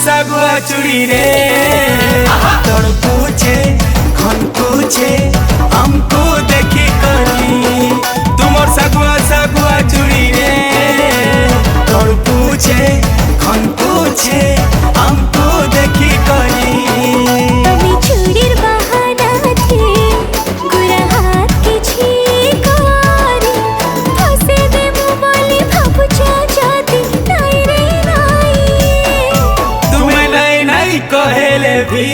सागुआ चूड़ी रे तोड़ पूछे खन पूछे हमको देखी करी तुमर सागुआ चूड़ी रे तोड़ पूछे खन पूछे हमको देखी करी আমি চুড়ির বাহানাতে গোরা হাত কিছু করে ফসে দেবো বলে ভাবুছা যদি নাই রে নাই तुम्हें नहीं कहेले भी